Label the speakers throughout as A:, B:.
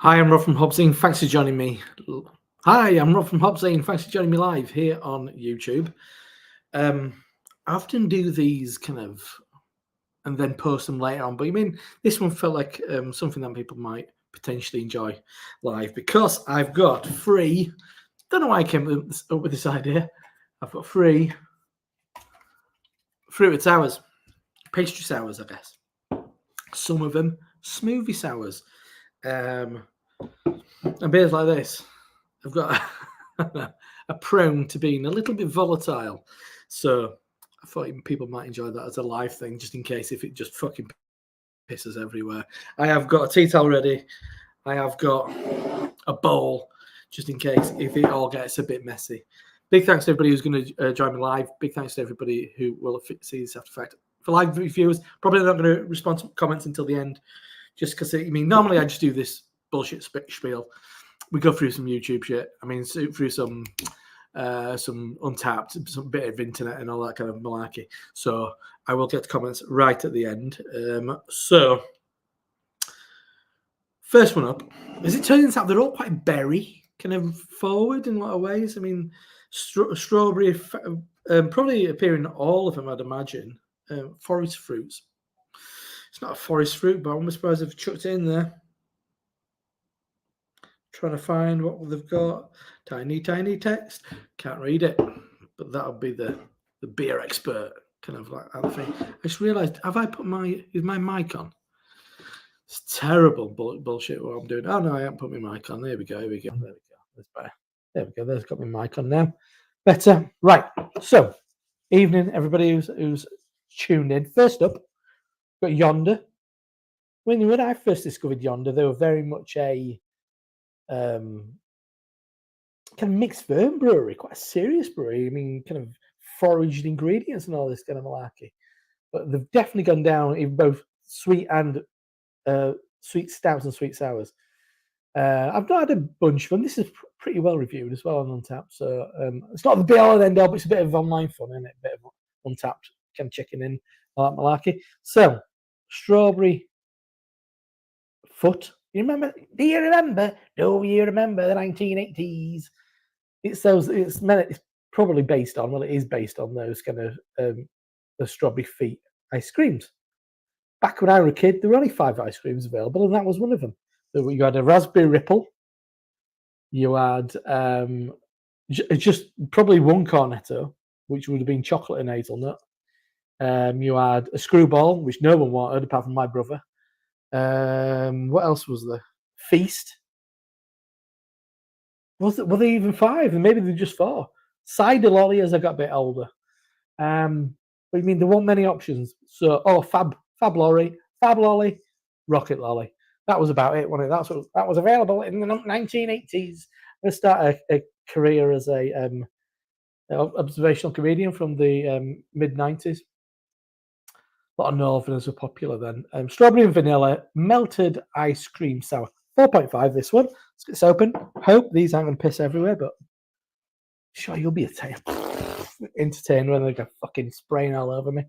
A: Hi, I'm Rob from Hobbsing. Thanks for joining me. Hi, I'm Rob from Hobbsing. Thanks for joining me live here on YouTube. I often do these kind of and then post them later on, but this one felt like something that people might potentially enjoy live because I've got free. Don't know why I came up with this idea. I've got free fruit sours, pastry sours, I guess. Some of them smoothie sours. And beers like this, I've got a prone to being a little bit volatile. So I thought people might enjoy that as a live thing, just in case if it just fucking pisses everywhere. I have got a tea towel ready. I have got a bowl, just in case if it all gets a bit messy. Big thanks to everybody who's going to join me live. Big thanks to everybody who will see this after fact. For live viewers, probably not going to respond to comments until the end, just because normally I just do this bullshit spiel. We go through some YouTube shit. Through some Untapped, some bit of internet and all that kind of malarkey. So I will get comments right at the end. So first one up, as it turns out, they're all quite berry, kind of forward in a lot of ways. Strawberry probably appear in all of them, I'd imagine. Forest fruits. It's not a forest fruit, but I'm surprised they've chucked it in there. Trying to find what they've got. Tiny text. Can't read it, but that'll be the beer expert kind of like that thing. I just realised, is my mic on? It's terrible bullshit what I'm doing. Oh no, I haven't put my mic on. There we go. That's better. There we go. There's got my mic on now. Better. Right. So, evening, everybody who's tuned in. First up, got Yonder. When I first discovered Yonder, they were very much a kind of mixed ferm brewery, quite a serious brewery. Kind of foraged ingredients and all this kind of malarkey. But they've definitely gone down in both sweet and sweet stouts and sweet sours. I've not had a bunch of them. This is pretty well reviewed as well on Untapped. So it's not the be all and end all, but it's a bit of online fun, isn't it? A bit of Untapped kind of checking in all that malarkey. So strawberry foot. Do you remember the 1980s? It's probably based on, it is based on those kind of the strawberry feet ice creams. Back when I was a kid, there were only 5 ice creams available, and that was one of them. So you had a raspberry ripple. You had just probably one cornetto, which would have been chocolate and hazelnut. You had a screwball, which no one wanted apart from my brother. What else was there? Feast. Were they even 5? And maybe they're just 4. Cider lolly as I got a bit older. But there weren't many options. So, Fab lolly, Rocket lolly. That was about it, wasn't it? That was available in the 1980s. I started a career as a observational comedian from the mid-90s. A lot of Northerners were popular then. Strawberry and vanilla, melted ice cream sour. 4.5 this one. Let's get this open. Hope these aren't going to piss everywhere, but sure, you'll be entertained when they're fucking spraying all over me.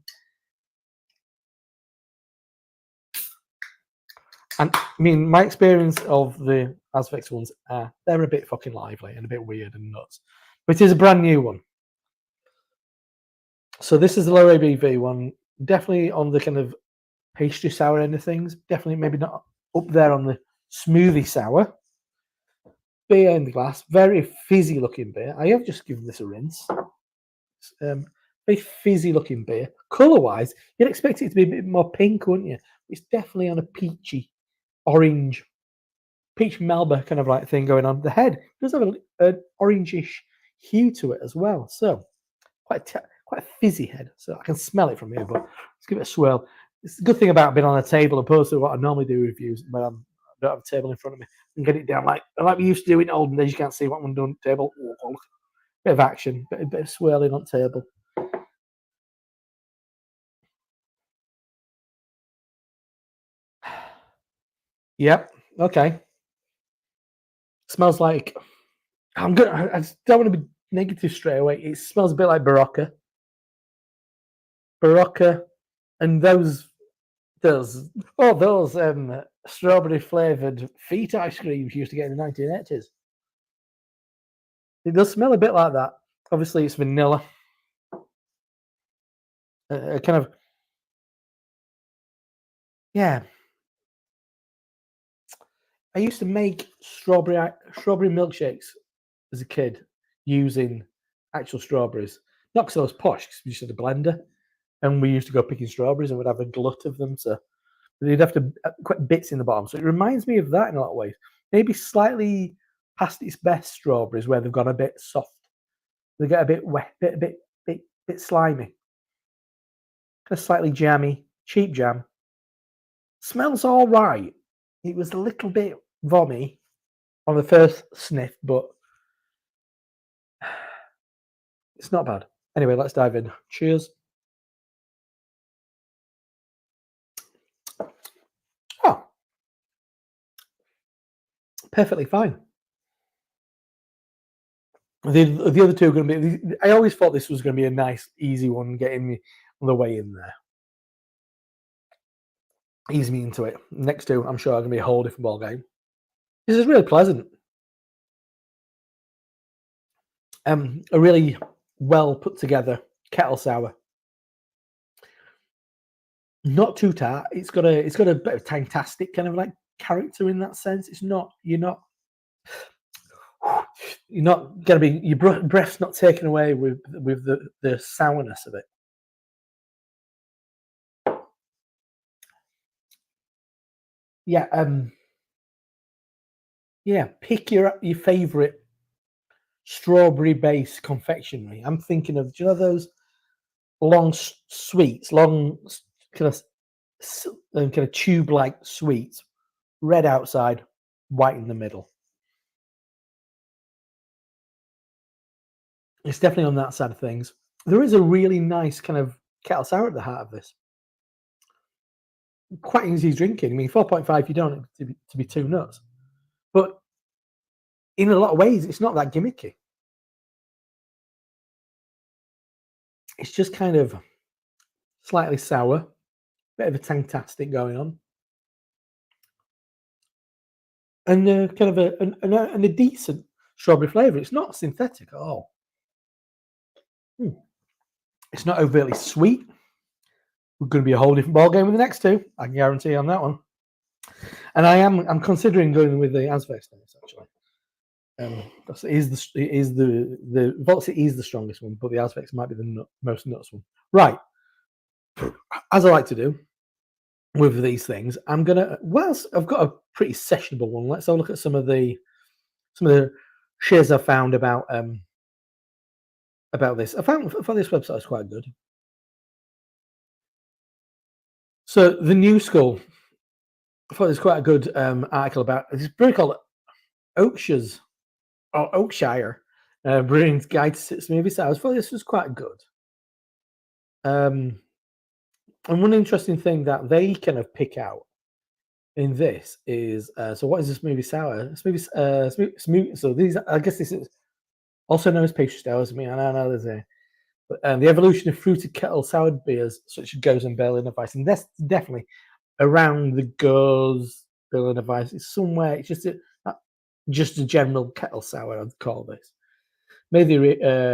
A: And my experience of the Azvex ones, they're a bit fucking lively and a bit weird and nuts. But it is a brand new one. So this is the low ABV one. Definitely on the kind of pastry sour end of things. Definitely maybe not up there on the smoothie sour. Beer in the glass. Very fizzy looking beer. I have just given this a rinse. Very fizzy looking beer. Colour wise, you'd expect it to be a bit more pink, wouldn't you? It's definitely on a peachy, orange, peach Melba kind of like thing going on. The head does have an orangish hue to it as well. So quite a fizzy head. So I can smell it from here, but let's give it a swirl. It's the good thing about being on a table opposed to what I normally do reviews, but I don't have a table in front of me and get it down like we used to do in olden days. You can't see what I'm doing on the table. Bit of action, bit of swirling on table. Yep. Okay. Smells like I just don't want to be negative straight away. It smells a bit like Barocca. And those strawberry flavoured feet ice cream you used to get in the 1980s. It does smell a bit like that. Obviously, it's vanilla. Kind of, yeah. I used to make strawberry milkshakes as a kid using actual strawberries. Not because I was posh, because we just had a blender, and we used to go picking strawberries and would have a glut of them. So they'd have to quite bits in the bottom. So it reminds me of that in a lot of ways. Maybe slightly past its best strawberries, where they've gone a bit soft. They get a bit wet, bit slimy, kind of slightly jammy, cheap jam. Smells all right. It was a little bit vommy on the first sniff, but it's not bad. Anyway, let's dive in. Cheers. Oh, perfectly fine. The other two are going to be. I always thought this was going to be a nice, easy one, getting me on the way in there. Ease me into it. Next two, I'm sure, are going to be a whole different ball game. This is really pleasant. A really well put together kettle sour. Not too tart. It's got a bit of fantastic kind of like character in that sense. It's not you're not gonna be your breath's not taken away with the sourness of it. Yeah, yeah. Pick your favorite strawberry based confectionery. I'm thinking of, do you know those long sweets, long kind of tube like sweets, red outside, white in the middle. It's definitely on that side of things. There is a really nice kind of kettle sour at the heart of this. Quite easy drinking. I mean, 4.5, you don't to be too nuts. But in a lot of ways, it's not that gimmicky. It's just kind of slightly sour, bit of a fantastic going on, and kind of a decent strawberry flavour. It's not synthetic at all. It's not overtly sweet. We're going to be a whole different ball game with the next two. I can guarantee on that one. And I'm considering going with the Azvex actually. It is the Velocity is the strongest one, but the Azvex might be the most nuts one. Right. As I like to do with these things, I'm gonna. Whilst I've got a pretty sessionable one, let's have a look at some of the shares I found about this. I found this website is quite good. So the New School, I thought there's quite a good article about this brewery called Oakshire Brewing's Guide to Smoothie Sours. I thought this was quite good. And one interesting thing that they kind of pick out in this is so what is a smoothie sour? Smoothie. So these, I guess, this is also known as pastry sours. I mean, I know there's a, but the evolution of fruited kettle soured beers such as Goes and Berliner Weiss, and that's definitely around the Goes Berliner Weiss. It's somewhere. It's just a general kettle sour, I'd call this. Made the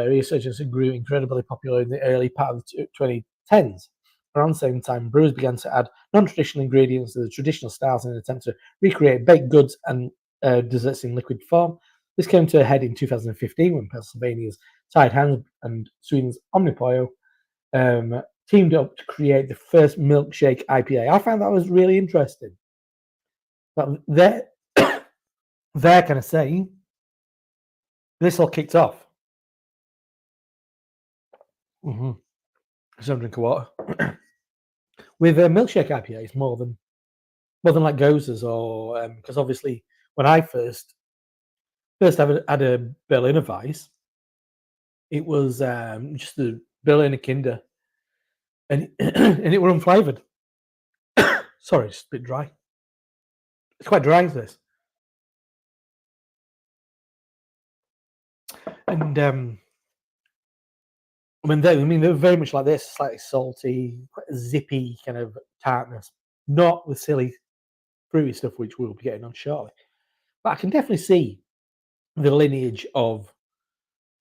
A: resurgence and grew incredibly popular in the early part of the 2010s. Around the same time, brewers began to add non-traditional ingredients to the traditional styles in an attempt to recreate baked goods and desserts in liquid form. This came to a head in 2015 when Pennsylvania's Tide Hands and Sweden's Omnipollo teamed up to create the first milkshake IPA. I found that was really interesting. But they're kind of saying this all kicked off. Some drink of water. With a milkshake IPA, it's more than like Gozers, or because obviously when I first had a Berliner Weiss, it was just the Berliner Kinder, and and it were unflavoured. Sorry, it's a bit dry. It's quite dry, this. And they're very much like this, slightly salty, quite a zippy kind of tartness, not the silly fruity stuff, which we'll be getting on shortly. But I can definitely see the lineage of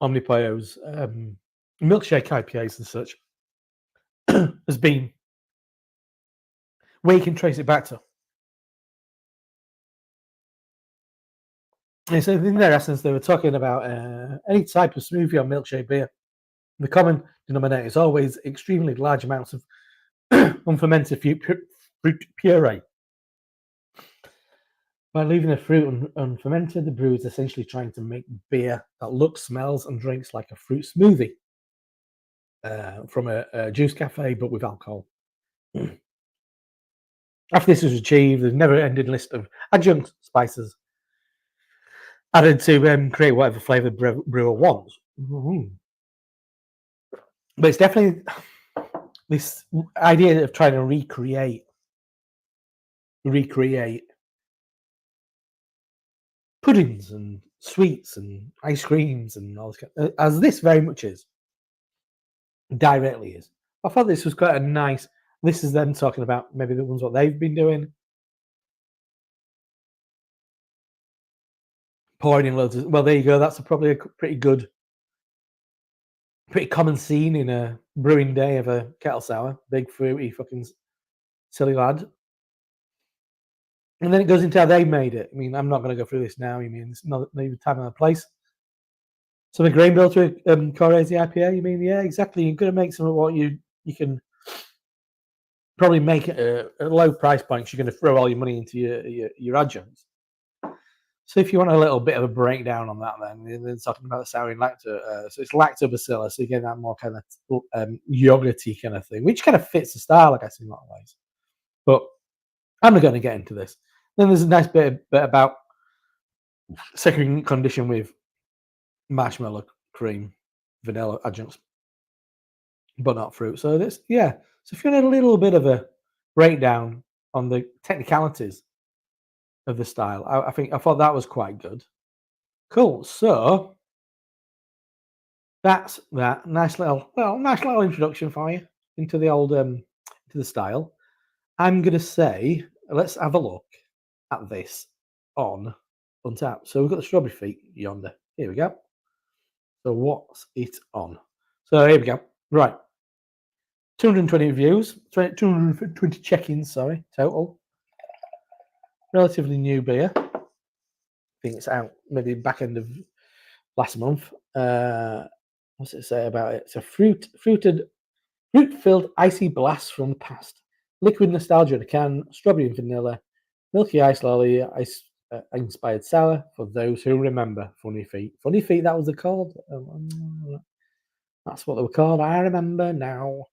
A: Omnipoyo's milkshake IPAs and such has been where you can trace it back to. And so in their essence, they were talking about any type of smoothie or milkshake beer. The common denominator is always extremely large amounts of unfermented fruit puree. By leaving the fruit unfermented, the brewer is essentially trying to make beer that looks, smells, and drinks like a fruit smoothie from a juice cafe, but with alcohol. After this was achieved, there's a never-ending list of adjunct spices added to create whatever flavour the brewer wants. Mm-hmm. But it's definitely this idea of trying to recreate puddings and sweets and ice creams and all this, as this very much is, directly is. I thought this was quite a nice. This is them talking about maybe the ones what they've been doing, pouring in loads of. Well, there you go. That's probably a pretty common scene in a brewing day of a kettle sour. Big fruity fucking silly lad. And then it goes into how they made it. I mean, I'm not going to go through this now. I mean, it's not the time and the place. So the grain bill to Correzi IPA. You mean, yeah, exactly. You're going to make some of what you can probably make it at low price points. You're going to throw all your money into your adjuncts. So if you want a little bit of a breakdown on that, then they're talking about the sour lacto. So it's lactobacillus. So you get that more kind of yogurty kind of thing, which kind of fits the style, I guess, in a lot of ways. But I'm not going to get into this. Then there's a nice bit about second condition with marshmallow, cream, vanilla adjuncts, but not fruit. So this, yeah. So if you want a little bit of a breakdown on the technicalities of the style, I thought that was quite good. Cool. So that's that. Nice little introduction for you into the old into the style. I'm gonna say let's have a look at this on Untapped. So we've got the strawberry feet yonder. Here we go. So what's it on? So here we go. Right. 220 reviews, 220 check-ins, sorry, total. Relatively new beer. I think it's out maybe back end of last month. What's it say about it? It's a fruit-filled icy blast from the past. Liquid nostalgia in a can, strawberry and vanilla, milky ice lolly, ice inspired sour for those who remember. Funny Feet. Funny Feet, that was the called. That's what they were called. I remember now.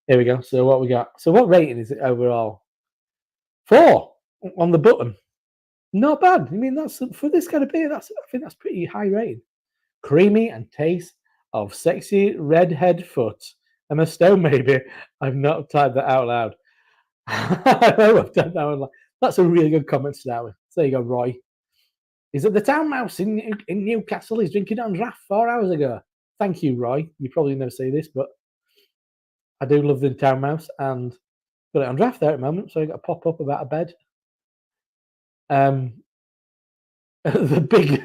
A: Here we go. So what we got? So what rating is it overall? 4 on the button. Not bad. I mean, that's for this kind of beer. I think that's pretty high rating. Creamy and taste of sexy redhead foot. Emma Stone, maybe. I've not typed that out loud. That's a really good comment to start with. So there you go, Roy. Is it the town mouse in Newcastle? He's drinking it on draft 4 hours ago. Thank you, Roy. You probably never say this, but I do love the town mouse and got it on draft there at the moment. So I got a pop up about a bed. The big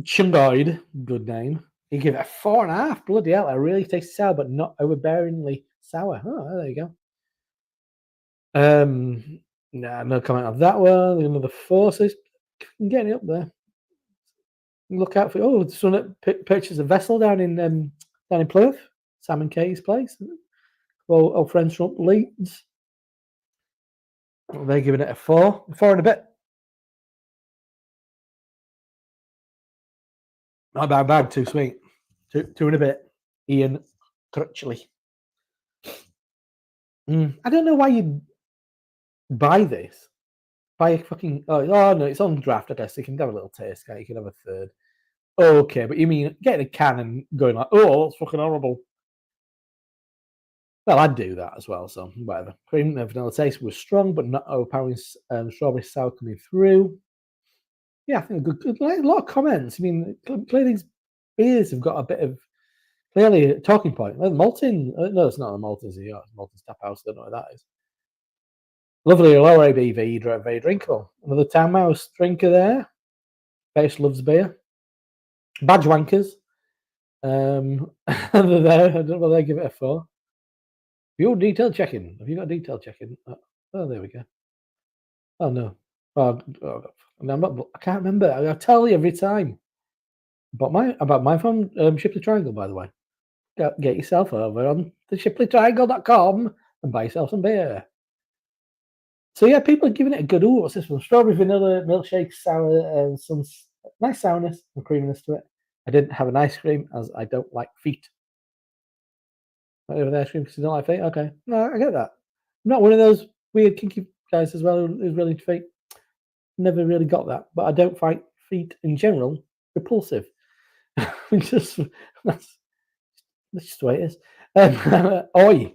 A: Chungoid, good name. He gave it a 4.5. Bloody hell, a really tasty sour, but not overbearingly sour. Oh, there you go. No comment on that one. Another 4, so it's getting up there. Look out for someone that purchased a vessel down in Plymouth, Sam and Katie's place. Old friends from Leeds. They're giving it a 4 and a bit. Not a bad, too sweet. 2 and a bit. Ian Crutchley. I don't know why you buy this. Buy a fucking no, it's on draft. I guess you can have a little taste. You can have a third. Okay, but you mean getting a can and going like, oh, that's fucking horrible. Well, I'd do that as well. So whatever. Cream and vanilla taste was strong, but not overpowering. Strawberry sour coming through. Yeah, I think a lot of comments. I mean, clearly these beers have got a bit of clearly a talking point. Malton, no, it's not a Malton's. It's Malton's Tap House. I don't know what that is. Lovely low ABV, very drinkable. Another Town Mouse drinker there. Base loves beer. Badge wankers. They're there. I don't know what they give it a 4. Your detail checking. Have you got detail checking? Oh, there we go. Oh no. I'm not. I can't remember. I tell you every time. About my phone, Shipley Triangle, by the way. Get yourself over on the shipleytriangle.com and buy yourself some beer. So yeah, people are giving it a good. What's this one? Strawberry vanilla milkshake, sour, and some nice sourness and creaminess to it. I didn't have an ice cream as I don't like feet. Not even ice cream because you don't like feet. Okay, no, I get that. I'm not one of those weird kinky guys as well who's really into feet. Never really got that, but I don't find feet in general repulsive. just that's just the way it is. Oi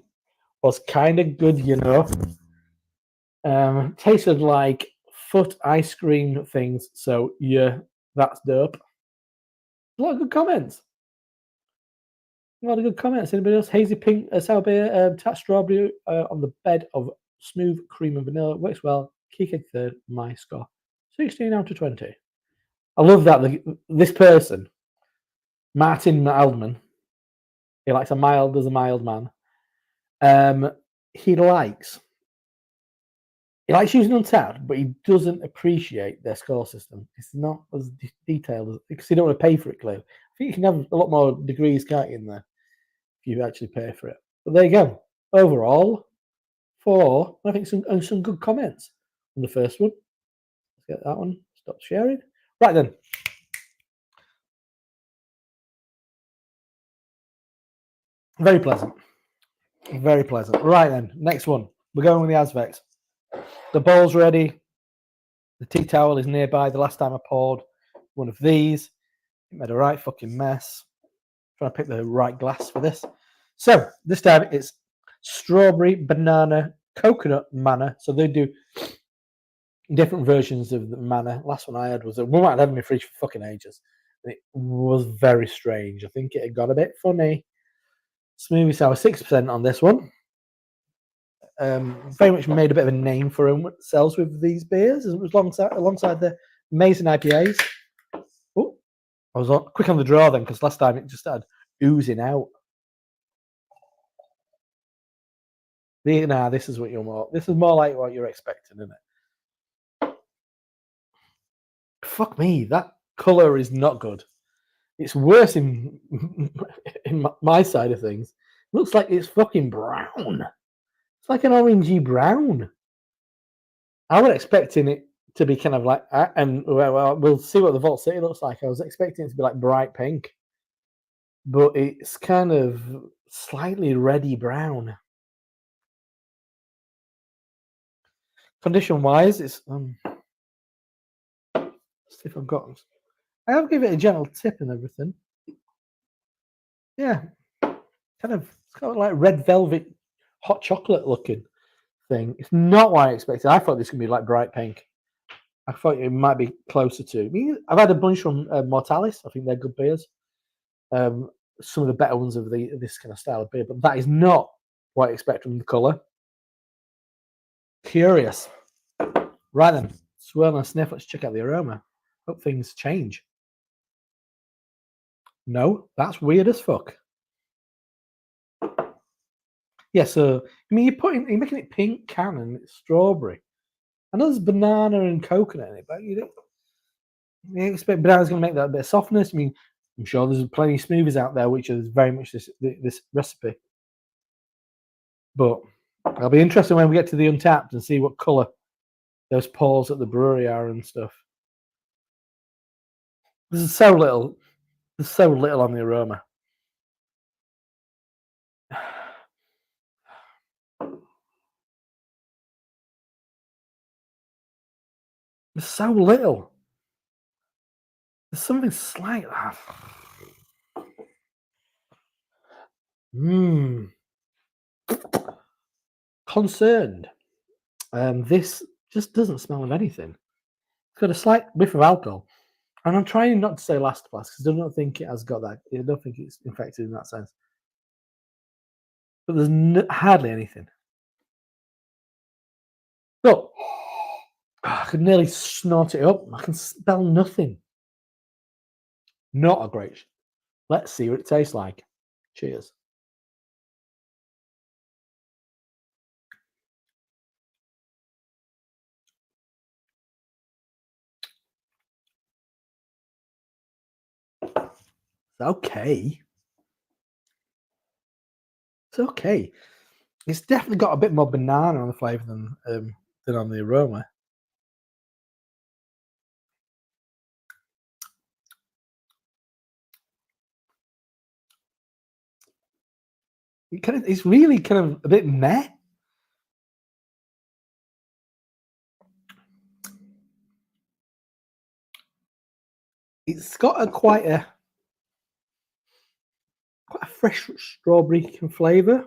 A: was kind of good, you know. Tasted like foot ice cream things. So yeah, that's dope. A lot of good comments. Anybody else? Hazy pink sour beer, tart strawberry on the bed of smooth cream and vanilla. Works well. Key third. My score 16 out of 20. I love that this person, Martin Mildman. He likes a mild man. He likes using Untapped, but he doesn't appreciate their score system. It's not as detailed as because you don't want to pay for it. Clearly, I think you can have a lot more degrees, can't you, in there if you actually pay for it. But there you go. Overall, I think some good comments on the first one. Let's get that one. Stop sharing. Right then. Very pleasant. Very pleasant. Right then. Next one. We're going with the Azvex. The bowl's ready. The tea towel is nearby. The last time I poured one of these, it made a right fucking mess. Trying to pick the right glass for this. So this time it's strawberry, banana, coconut manna. So they do different versions of the manna. Last one I had was we might have had in my fridge for fucking ages. And it was very strange. I think it had got a bit funny. Smoothie sour 6% on this one. Very much made a bit of a name for themselves with these beers. It was alongside the amazing IPAs. Oh, I was quick on the draw then because last time it just started oozing out. This is what you're more. This is more like what you're expecting, isn't it? Fuck me, that color is not good. It's worse in my side of things. It looks like it's fucking brown. It's like an orangey brown. I was expecting it to be kind of like, and we'll see what the Vault City looks like. I was expecting it to be like bright pink, but it's kind of slightly reddy brown. Condition wise, it's let's see if I've got. I have given it a gentle tip and everything. Yeah, it's got like red velvet, hot chocolate looking thing. It's not what I expected. I thought this could be like bright pink. I thought it might be closer to. I mean, I've had a bunch from Mortalis. I think they're good beers. Some of the better ones of this kind of style of beer, but that is not what I expect from the colour. Curious. Right then, swirl and sniff. Let's check out the aroma. Hope things change. No, that's weird as fuck. Yeah, so I mean, you're making it pink can and it's strawberry. I know there's banana and coconut in it, but you expect banana's going to make that a bit of softness. I mean, I'm sure there's plenty of smoothies out there which is very much this recipe. But it'll be interesting when we get to the Untapped and see what colour those pours at the brewery are and stuff. There's so little on the aroma. There's so little. There's something slight. Concerned. This just doesn't smell of anything. It's got a slight whiff of alcohol. And I'm trying not to say last class because I don't think it has got that. I don't think it's infected in that sense. But there's hardly anything. Look, I could nearly snort it up. I can smell nothing. Not a great. Let's see what it tastes like. Cheers. It's okay. It's okay. It's definitely got a bit more banana on the flavour than on the aroma. It's really kind of a bit meh. It's got quite a fresh strawberry flavour.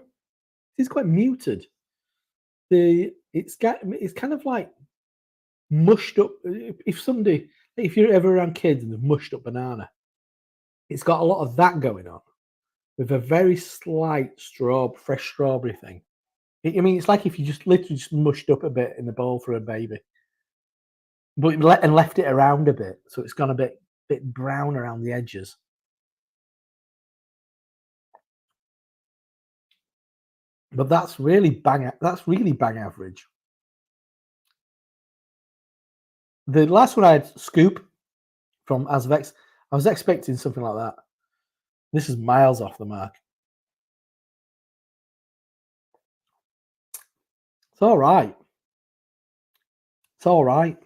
A: It's quite muted. It's kind of like mushed up. If you're ever around kids and they've mushed up banana, it's got a lot of that going on with a very slight fresh strawberry thing. I mean, it's like if you just literally just mushed up a bit in the bowl for a baby, but left it around a bit, so it's gone a bit brown around the edges. But that's really bang average. The last one I had, Scoop from Azvex, I was expecting something like that. This is miles off the mark. It's all right. It's all right.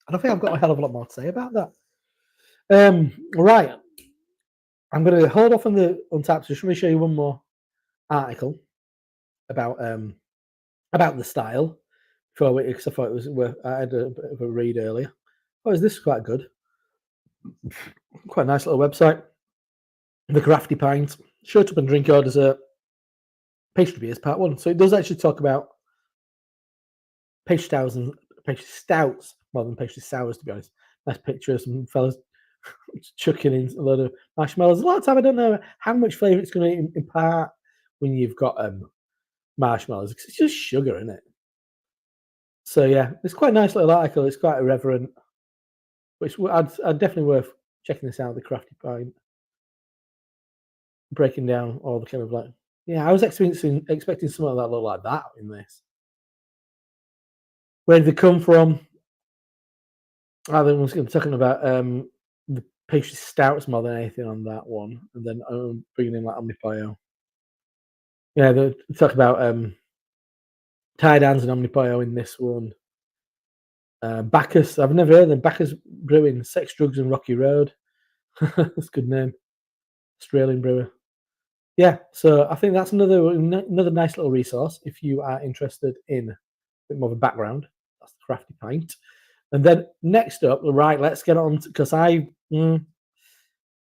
A: I don't think I've got a hell of a lot more to say about that. Right. I'm going to hold off on the Untapped. Just let me show you one more article about the style. Because I thought it was I had a bit of a read earlier. Oh, is this quite good? Quite a nice little website. The Crafty Pint. Shut up and drink your dessert. Pastry beers part 1. So it does actually talk about pastry stouts more than pastry sours, to be honest. Nice picture of some fellas chucking in a load of marshmallows. A lot of time I don't know how much flavour it's going to impart when you've got marshmallows, because it's just sugar, isn't it? So yeah, it's quite a nice little article. It's quite irreverent, which I'd definitely worth checking this out. The Crafty Pint, breaking down all the kind of like, yeah, I was expecting something that looked like that in this. Where did they come from? I was talking about the pastry stouts more than anything on that one, and then bringing in like Omnipollo. Yeah, they talk about tie downs and Omnipollo in this one. Bacchus, I've never heard of them. Bacchus Brewing, Sex, Drugs, and Rocky Road. That's a good name. Australian brewer. Yeah, so I think that's another nice little resource if you are interested in a bit more of a background. That's the Crafty Pint. And then next up, right, let's get on because I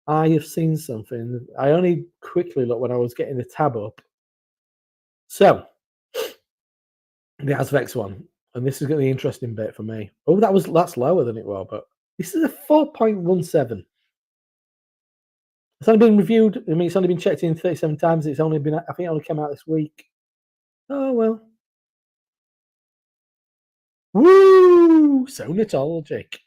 A: have seen something. I only quickly looked when I was getting the tab up. So the Azvex one, and this is going to be the interesting bit for me. Oh, that's lower than it was, but this is a 4.17. It's only been reviewed. I mean, it's only been checked in 37 times. It's only been, I think, it only came out this week. Oh well. Woo! So nostalgic.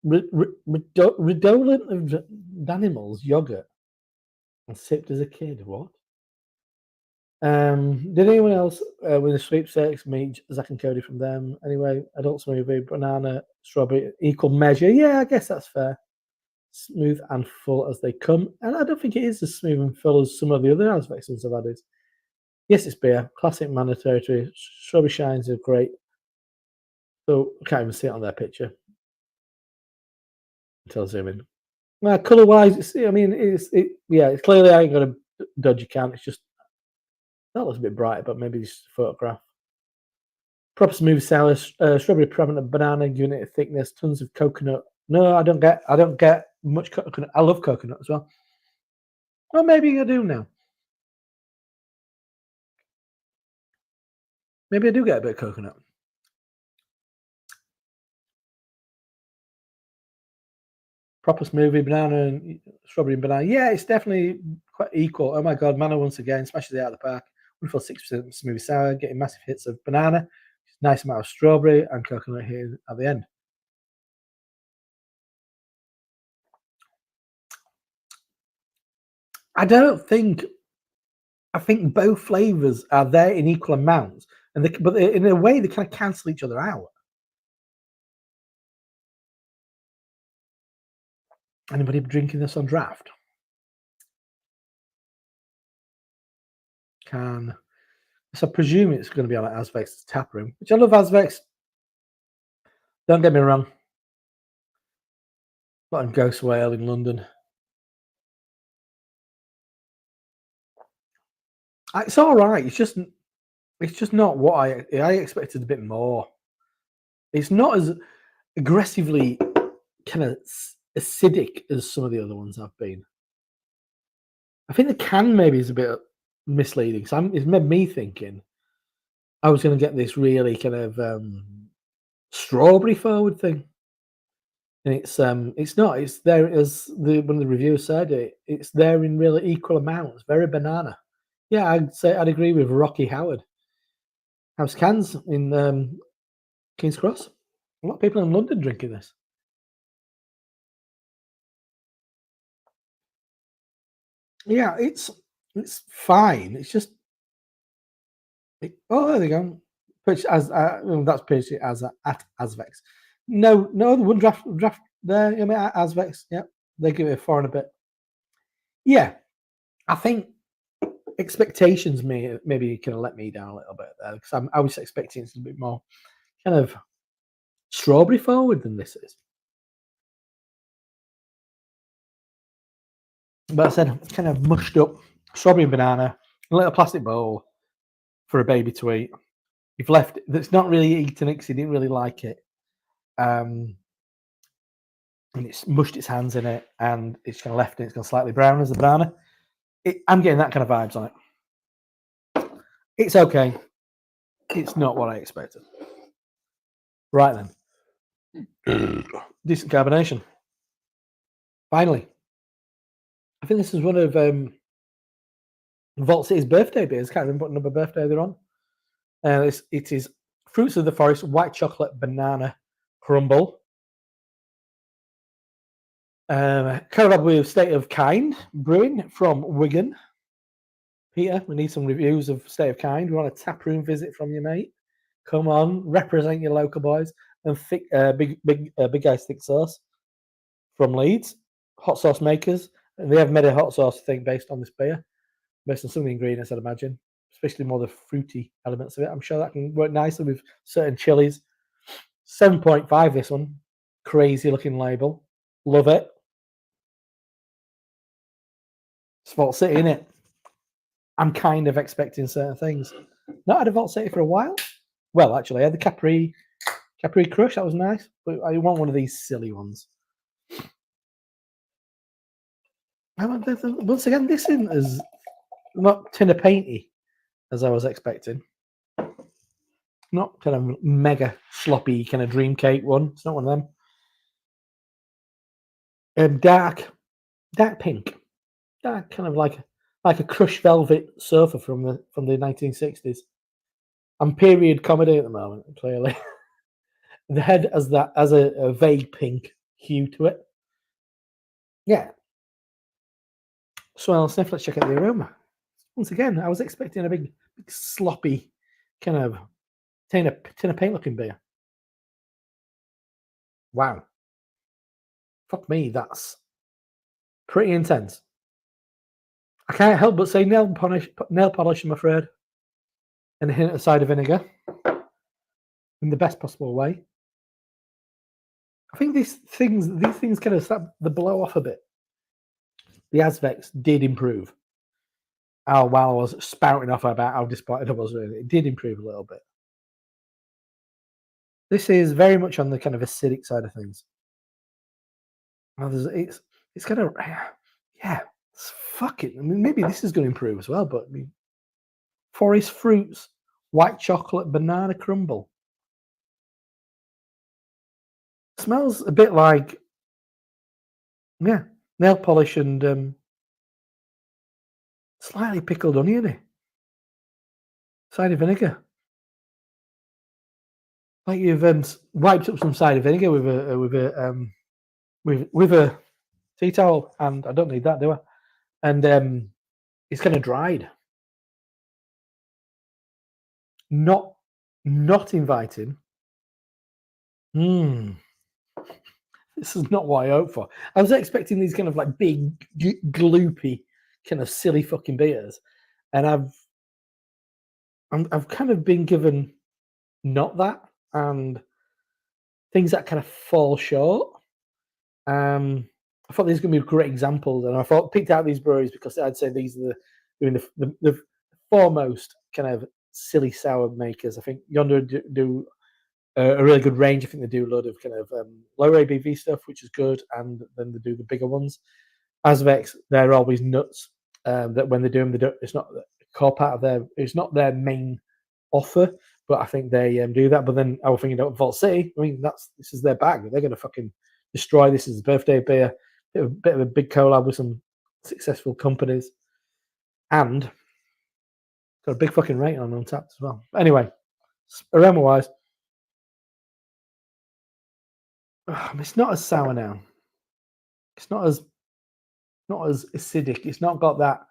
A: Redolent of animals yogurt and sipped as a kid. What? Did anyone else with the sweepstakes meet Zach and Cody from them? Anyway, adult smoothie, banana, strawberry, equal measure. Yeah, I guess that's fair. Smooth and full as they come. And I don't think it is as smooth and full as some of the other Azvex ones I've added. Yes, it's beer. Classic Manor territory. Strawberry shines are great. So I can't even see it on their picture until I zoom in. Colour wise, I mean, it's clearly I ain't got a dodgy can. It's just that looks a bit brighter, but maybe it's just a photograph. Proper smooth sour, strawberry, prominent banana, giving it a thickness. Tons of coconut. No, I don't get much coconut. I love coconut as well. Well, maybe I do now. Maybe I do get a bit of coconut. Proper smoothie, banana and strawberry and banana. Yeah, it's definitely quite equal. Oh my god, Mana once again smashes it out of the park. Wonderful 6% smoothie sour, getting massive hits of banana, nice amount of strawberry and coconut here at the end. I don't think. I think both flavors are there in equal amounts, and but in a way they kind of cancel each other out. Anybody drinking this on draft? Can so I presume it's going to be on Azvex tap room, which I love Azvex. Don't get me wrong. Not in Ghost Whale in London. It's all right. It's just not what I expected a bit more. It's not as aggressively kind of acidic as some of the other ones have been. I think the can maybe is a bit misleading. So it's made me thinking I was going to get this really kind of strawberry forward thing, and it's not. It's there as one of the reviewers said. It's there in really equal amounts. Very banana. Yeah, I'd agree with Rocky Howard. House cans in King's Cross. A lot of people in London drinking this. Yeah, it's fine. It's just oh, there they go. Pitch as that's pitched as at Azvex. No, the one draft there. I mean, at Azvex. Yeah, they give it a 4 and a bit. Yeah, I think expectations maybe kind of let me down a little bit there because I was expecting it's a bit more kind of strawberry forward than this is. But I said it's kind of mushed up strawberry and banana, a little plastic bowl for a baby to eat. You've left that's not really eaten it because he didn't really like it. And it's mushed its hands in it and it's kind of left it. It's gone slightly brown as a banana. I'm getting that kind of vibes on it. It's okay. It's not what I expected. Right then. Decent carbonation. Finally. I think this is one of Vault City's birthday beers. Can't remember what number birthday they're on. It is Fruits of the Forest, white chocolate, banana, crumble. Carabab with State of Kind brewing from Wigan. Peter, we need some reviews of State of Kind. We want a tap room visit from you, mate. Come on, represent your local boys. And thick, big guys thick sauce from Leeds. Hot sauce makers. And they have made a hot sauce thing based on this beer, based on some of the ingredients, I'd imagine, especially more the fruity elements of it. I'm sure that can work nicely with certain chilies. 7.5 this one. Crazy looking label. Love it. It's Vault City, innit? I'm kind of expecting certain things. Not had a Vault City for a while. Well, actually, I had the Capri Crush. That was nice. But I want one of these silly ones. Once again, this isn't as not tin of painty as I was expecting. Not kind of mega sloppy kind of dream cake one. It's not one of them. Dark pink. Dark kind of like a crushed velvet sofa from the 1960s. I'm period comedy at the moment, clearly. The head has a vague pink hue to it. Yeah. Swell sniff. Let's check out the aroma. Once again, I was expecting a big sloppy kind of tin of paint looking beer. Wow. Fuck me, that's pretty intense. I can't help but say nail polish, I'm afraid. And a hint of cider vinegar. In the best possible way. I think these things kind of start the blow off a bit. The Azvex did improve. While I was spouting off about how disappointed I was with it, it did improve a little bit. This is very much on the kind of acidic side of things. Now it's kind of yeah, it's fucking. I mean, maybe this is going to improve as well. But I mean, forest fruits, white chocolate, banana crumble. Smells a bit like nail polish and slightly pickled oniony. Cider vinegar. Like you've wiped up some cider vinegar with a tea towel, and I don't need that, do I? And it's kind of dried. Not inviting. Hmm. This is not what I hoped for. I was expecting these kind of like big, gloopy, kind of silly fucking beers, and I've kind of been given not that, and things that kind of fall short. I thought these were going to be great examples, and I thought picked out these breweries because I'd say these are the foremost kind of silly sour makers. I think Yonder do a really good range. I think they do a lot of kind of lower ABV stuff, which is good, and then they do the bigger ones. Azvex, they're always nuts. That when they do them, they don't. It's not a core part of their. It's not their main offer, but I think they do that. But then I was thinking about Vault City. I mean, this is their bag. They're going to fucking destroy this as a birthday beer. Bit of a big collab with some successful companies, and got a big fucking rating on Untapped as well. Anyway, aroma wise, it's not as sour now. It's not as acidic. It's not got that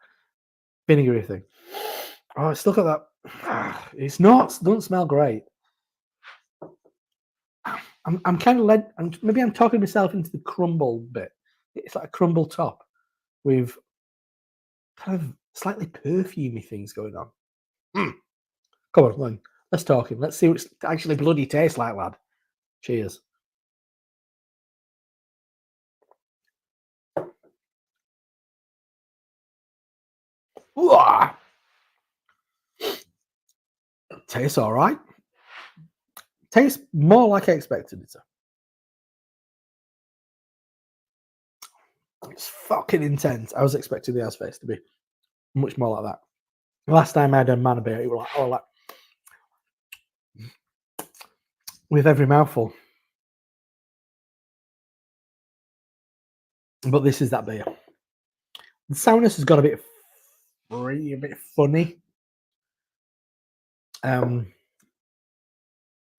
A: vinegary thing. Oh, it's still got that. It's not. Doesn't smell great. I'm kind of led. Maybe I'm talking myself into the crumble bit. It's like a crumble top with kind of slightly perfumey things going on. Come on, let's talk him. Let's see what it actually bloody tastes like, lad. Cheers. Ooh, tastes all right. Tastes more like I expected it to. It's fucking intense. I was expecting the Azvex to be much more like that. Last time I had a mana beer, it was like, oh, like with every mouthful. But this is that beer. The sourness has got a bit free, a bit funny.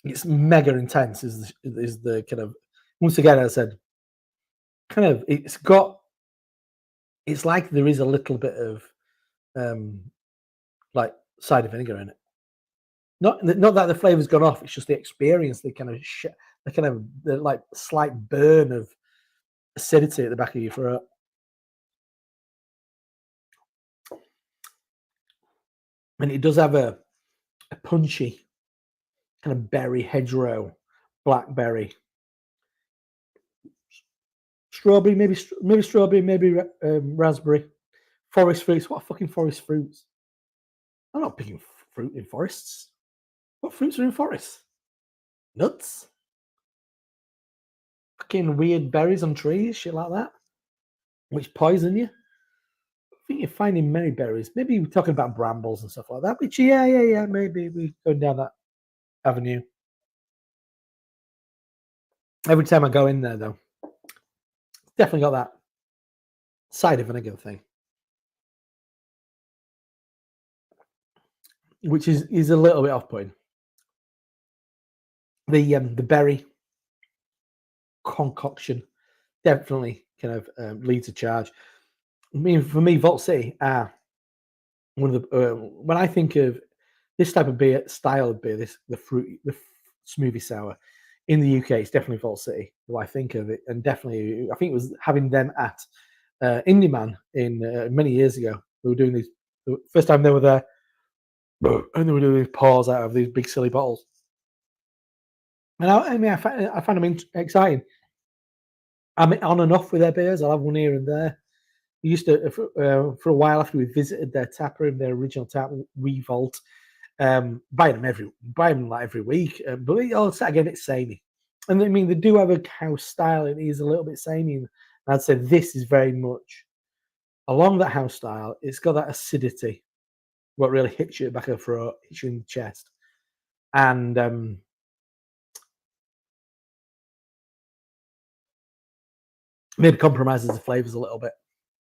A: It's mega intense. Is the kind of once again, as I said, kind of it's like there is a little bit of like cider vinegar in it. Not that the flavor's gone off. It's just the experience. The like slight burn of acidity at the back of your throat. And it does have a punchy kind of berry, hedgerow, blackberry, strawberry, maybe strawberry, maybe raspberry, forest fruits. What fucking forest fruits? I'm not picking fruit in forests. What fruits are in forests? Nuts? Fucking weird berries on trees, shit like that, which poison you. I think you're finding many berries. Maybe we're talking about brambles and stuff like that. Which, yeah. Maybe we're going down that avenue. Every time I go in there, though, definitely got that cider vinegar thing, which is a little bit off-putting. The berry concoction definitely kind of leads a charge. I mean, for me, Vault City are one of the when I think of this type of beer, style of beer, the smoothie sour in the UK, it's definitely Vault City. Who I think of it, and definitely I think it was having them at Indie Man in many years ago. We were doing these the first time they were there, and they were doing these pours out of these big silly bottles. And I find them exciting. I'm on and off with their beers. I'll have one here and there. We used to for a while after we visited their tap room, their original tap Revolt, buy them like every week. But it also again, it's samey, and I mean they do have a house style. It is a little bit samey. And I'd say this is very much along that house style. It's got that acidity, what really hits you at the back of the throat, hits you in the chest, and maybe compromises the flavors a little bit.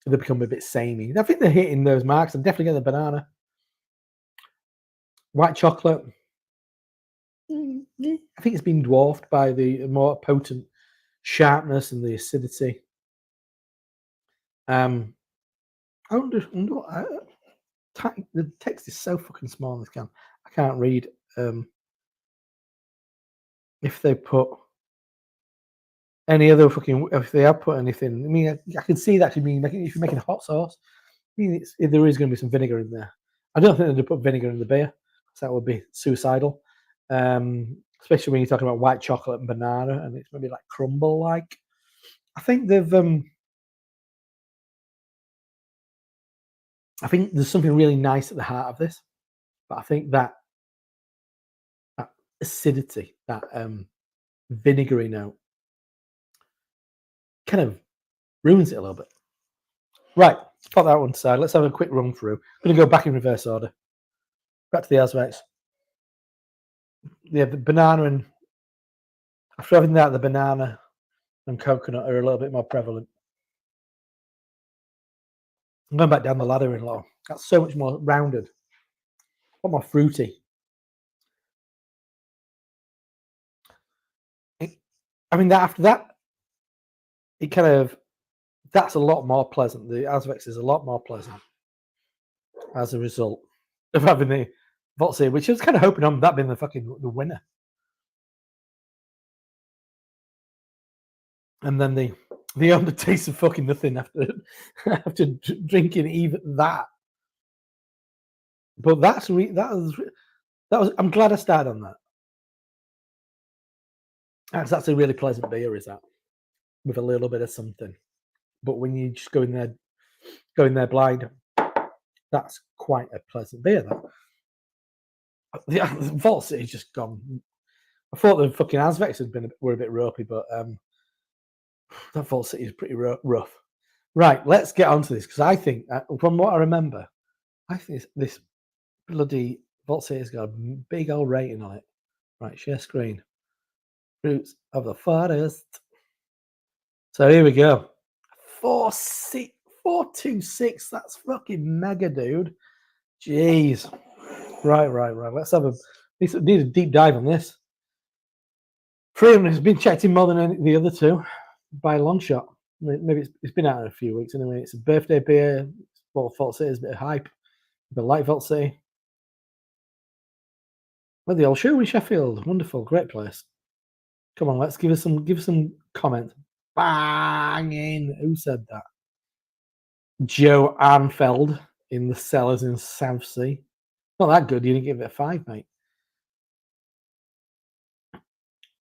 A: They become a bit samey. I think they're hitting those marks. I'm definitely getting the banana. White chocolate. I think it's been dwarfed by the more potent sharpness and the acidity. I wonder the text is so fucking small in this can. I can't read if they put any other fucking if they have put anything. I mean, I can see that could mean if you're making hot sauce. I mean, there is going to be some vinegar in there. I don't think they'd put vinegar in the beer because that would be suicidal. Especially when you're talking about white chocolate and banana, and it's maybe like crumble like. I think they've. I think there's something really nice at the heart of this, but I think that acidity, that vinegary note, kind of ruins it a little bit. Right, put that one aside. Let's have a quick run through. I'm going to go back in reverse order. Back to the Azvex. Yeah, the banana and after having that, the banana and coconut are a little bit more prevalent. I'm going back down the ladder in law. That's so much more rounded, a lot more fruity. I mean, that after that, it kind of that's a lot more pleasant. The Azvex is a lot more pleasant as a result of having the Votsi, which I was kind of hoping on that being the winner. And then the Yonder taste of fucking nothing after drinking even that. But that was. I'm glad I started on that. That's a really pleasant beer, is that? With a little bit of something. But when you just go in there blind, that's quite a pleasant beer. That the Vault City's just gone. I thought the fucking Azvex were a bit ropey, but that Vault City is pretty rough. Right, let's get onto this because I think, from what I remember, I think this bloody Vault City's got a big old rating on it. Right, share screen. Fruits of the forest. So here we go. 426. That's fucking mega, dude. Jeez. Right. Let's need a deep dive on this. 300 has been checked in more than the other two by a long shot. Maybe it's been out in a few weeks anyway. It's a birthday beer. Well, Vault City is a bit of hype. The light Vault City. Well, the old show in Sheffield. Wonderful, great place. Come on, let's give us some comment. Banging. Who said that? Joe Arnfeld in the cellars in Southsea. Not that good. You didn't give it a 5, mate.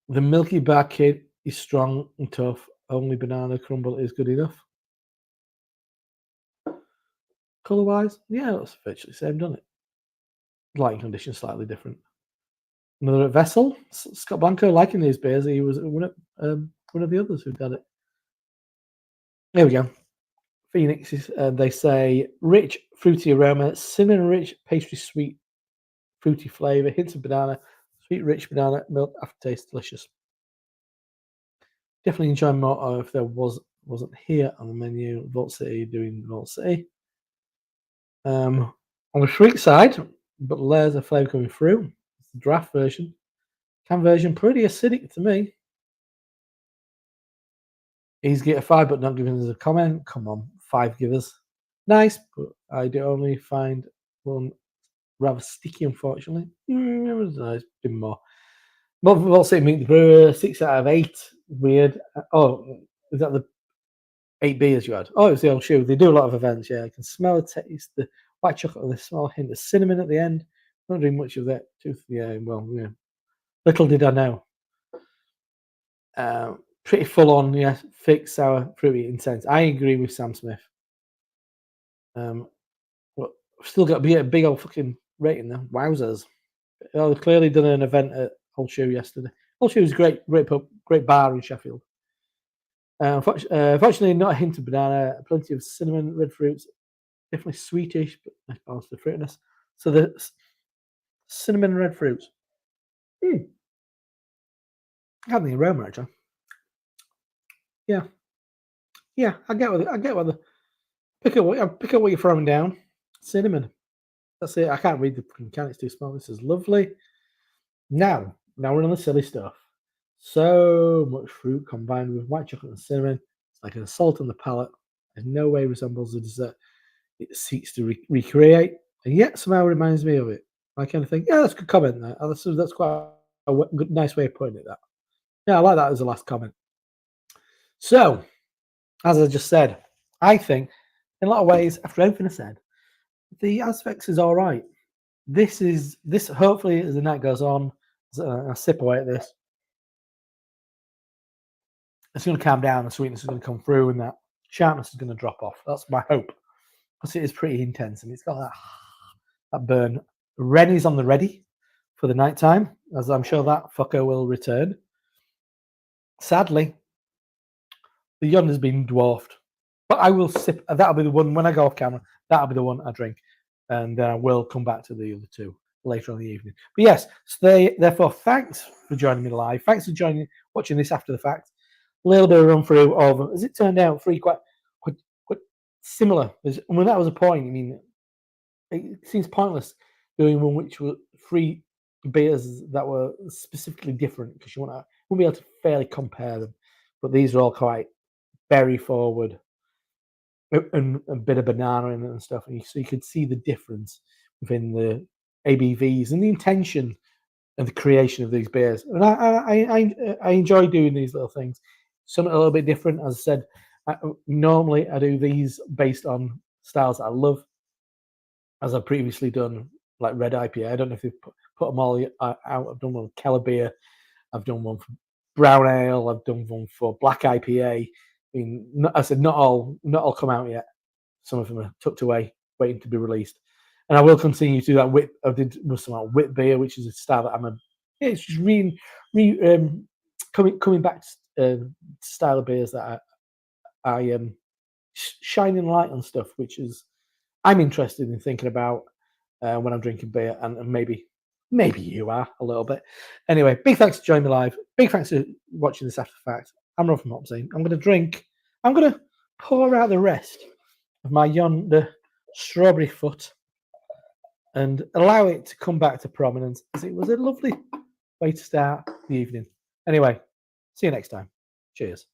A: The Milky Bar Kid is strong and tough. Only Banana Crumble is good enough. Colour-wise, yeah, that's virtually the same, doesn't it? Lighting conditions slightly different. Another Vessel. Scott Blanco liking these beers. He was one of the others who did it. There we go. Phoenix is, they say, rich, fruity aroma, cinnamon-rich, pastry sweet, fruity flavour, hints of banana, sweet, rich banana, milk, aftertaste, delicious. Definitely enjoy more if there wasn't here on the menu. Vault City doing Vault City. On the sweet side, but layers of flavour coming through. It's the draft version. Can version, pretty acidic to me. He's get a 5, but not giving us a comment. Come on, 5 givers. Nice, but I do only find one rather sticky, unfortunately. It was nice, bit more. But Vault City Meet the Brewer, 6 out of 8. Weird. Oh, is that the 8 beers you had? Oh, it was the old shoe. They do a lot of events, yeah. I can smell the taste, the white chocolate with a small hint of cinnamon at the end. Not doing much of that. Yeah, well, yeah. Little did I know. Pretty full on, yeah. Thick, sour, fruity, intense. I agree with Sam Smith. But still got to be a big old fucking rating there. Wowzers. Oh, they've clearly done an event at Old Shoe yesterday. Old Shoe is great pub, great bar in Sheffield. Fortunately, not a hint of banana, plenty of cinnamon, red fruits, definitely sweetish, but nice balance to fruitiness. So the cinnamon and red fruits. I have the aroma actually. Yeah, I get what the pick up what you're throwing down. Cinnamon. That's it. I can't read the fucking can. It's too small. This is lovely. Now we're on the silly stuff. So much fruit combined with white chocolate and cinnamon. It's like an assault on the palate. In no way resembles the dessert it seeks to recreate, and yet somehow reminds me of it. I kind of think, yeah, that's a good comment there. That's quite a good, nice way of putting it. That, yeah, I like that as a last comment. So, as I just said, I think in a lot of ways, after everything I said, the Azvex is all right. This hopefully as the night goes on, as I sip away at this, it's going to calm down. The sweetness is going to come through, and that sharpness is going to drop off. That's my hope, because it is pretty intense, and it's got that burn. Rennies on the ready for the night time, as I'm sure that fucker will return. Sadly, the Yonder's been dwarfed, but I will sip. That'll be the one when I go off camera. That'll be the one I drink, and we'll come back to the other two later on in the evening. But yes, so therefore, thanks for joining me live. Thanks for watching this after the fact. A little bit of run through of, as it turned out, three quite similar. That was a point. I mean, it seems pointless doing one which were three beers that were specifically different, because you won't be able to fairly compare them. But these are all quite berry forward and a bit of banana in it and stuff, and so you could see the difference within the ABVs and the intention and the creation of these beers. And I enjoy doing these little things. Something a little bit different. As I said, normally I do these based on styles that I love, as I've previously done, like red IPA. I don't know if you've put them all out. I've done one with Keller beer. I've done one for brown ale. I've done one for black IPA. I mean, I said not all come out yet. Some of them are tucked away, waiting to be released. And I will continue to do that. I did some wit beer, which is a style that it's just coming back to style of beers that I am shining light on stuff, which is I'm interested in thinking about when I'm drinking beer, and maybe you are a little bit. Anyway, big thanks for joining me live. Big thanks for watching this after the fact. I'm Rob from Hopsy. I'm going to pour out the rest of my Yonder strawberry foot and allow it to come back to prominence, as it was a lovely way to start the evening. Anyway, see you next time. Cheers.